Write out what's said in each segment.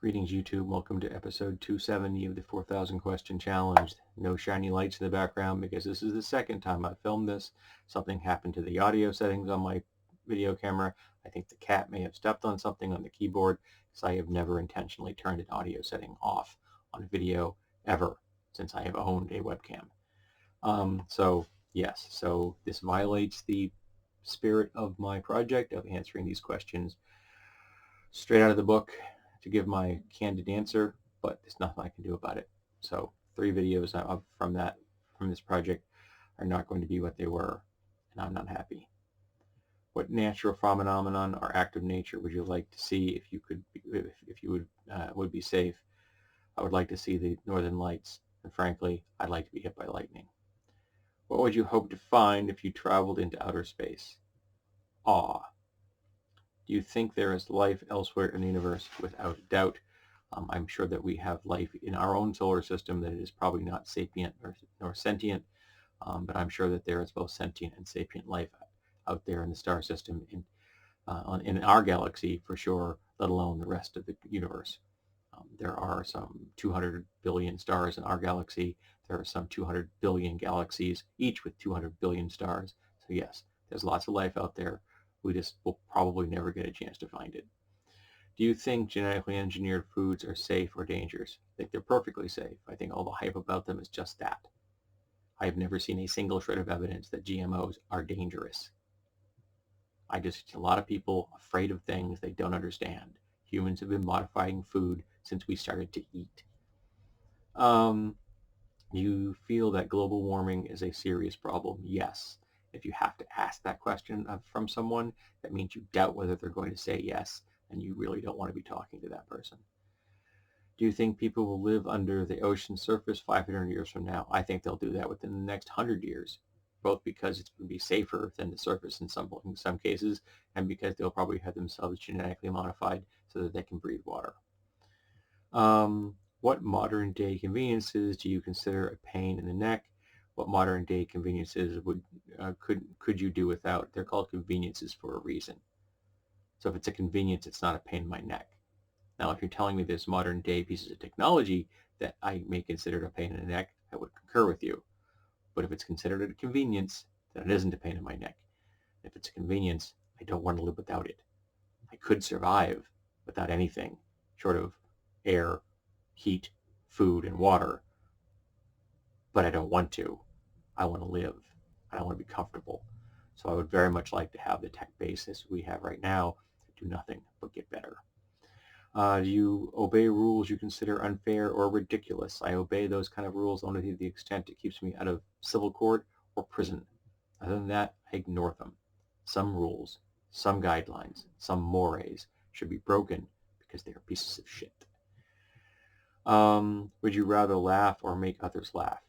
Greetings YouTube, welcome to episode 270 of the 4,000 question challenge. No shiny lights in the background because this is the second time I've filmed this. Something happened to the audio settings on my video camera. I think the cat may have stepped on something on the keyboard because I have never intentionally turned an audio setting off on a video ever since I have owned a webcam. So this violates the spirit of my project of answering these questions straight out of the book to give my candid answer, but there's nothing I can do about it. So 3 videos from this project are not going to be what they were, and I'm not happy. What natural phenomenon or act of nature would you like to see if you would be safe? I would like to see the northern lights, and frankly, I'd like to be hit by lightning. What would you hope to find if you traveled into outer space? Awe. Do you think there is life elsewhere in the universe? Without doubt. I'm sure that we have life in our own solar system that is probably not sapient nor sentient, but I'm sure that there is both sentient and sapient life out there in the star system, in our galaxy for sure, let alone the rest of the universe. There are some 200 billion stars in our galaxy. There are some 200 billion galaxies, each with 200 billion stars. So yes, there's lots of life out there. We just will probably never get a chance to find it. Do you think genetically engineered foods are safe or dangerous? I think they're perfectly safe. I think all the hype about them is just that. I have never seen a single shred of evidence that GMOs are dangerous. I just see a lot of people afraid of things they don't understand. Humans have been modifying food since we started to eat. You feel that global warming is a serious problem? Yes. If you have to ask that question from someone, that means you doubt whether they're going to say yes, and you really don't want to be talking to that person. Do you think people will live under the ocean surface 500 years from now? I think they'll do that within the next 100 years, both because it's going to be safer than the surface in some cases, and because they'll probably have themselves genetically modified so that they can breathe water. What modern day conveniences do you consider a pain in the neck? What modern day conveniences could you do without? They're called conveniences for a reason. So if it's a convenience, it's not a pain in my neck. Now, if you're telling me there's modern day pieces of technology that I may consider a pain in the neck, I would concur with you. But if it's considered a convenience, then it isn't a pain in my neck. If it's a convenience, I don't want to live without it. I could survive without anything short of air, heat, food, and water, but I don't want to. I want to live. I want to be comfortable. So I would very much like to have the tech basis we have right now do nothing but get better. Do you obey rules you consider unfair or ridiculous? I obey those kind of rules only to the extent it keeps me out of civil court or prison. Other than that, I ignore them. Some rules, some guidelines, some mores should be broken because they are pieces of shit. Would you rather laugh or make others laugh?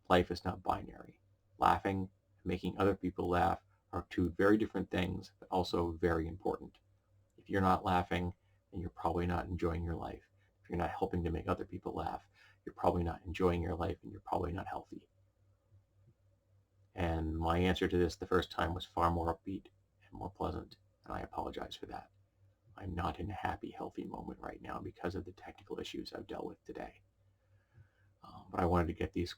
Life is not binary. Laughing and making other people laugh are two very different things, but also very important. If you're not laughing, then you're probably not enjoying your life. If you're not helping to make other people laugh, you're probably not enjoying your life, and you're probably not healthy. And my answer to this the first time was far more upbeat and more pleasant, and I apologize for that. I'm not in a happy, healthy moment right now because of the technical issues I've dealt with today. But I wanted to get these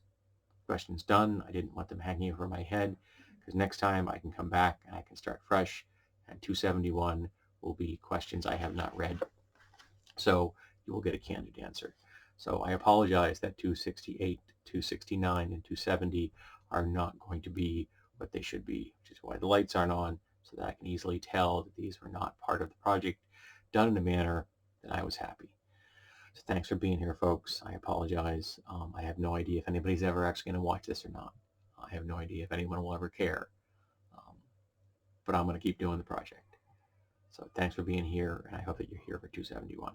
questions done. I didn't want them hanging over my head because next time I can come back and I can start fresh, and 271 will be questions I have not read. So you will get a candid answer. So I apologize that 268, 269, and 270 are not going to be what they should be, which is why the lights aren't on, so that I can easily tell that these were not part of the project done in a manner that I was happy. So thanks for being here, folks. I apologize. I have no idea if anybody's ever actually going to watch this or not. I have no idea if anyone will ever care. But I'm going to keep doing the project. So thanks for being here, and I hope that you're here for 271.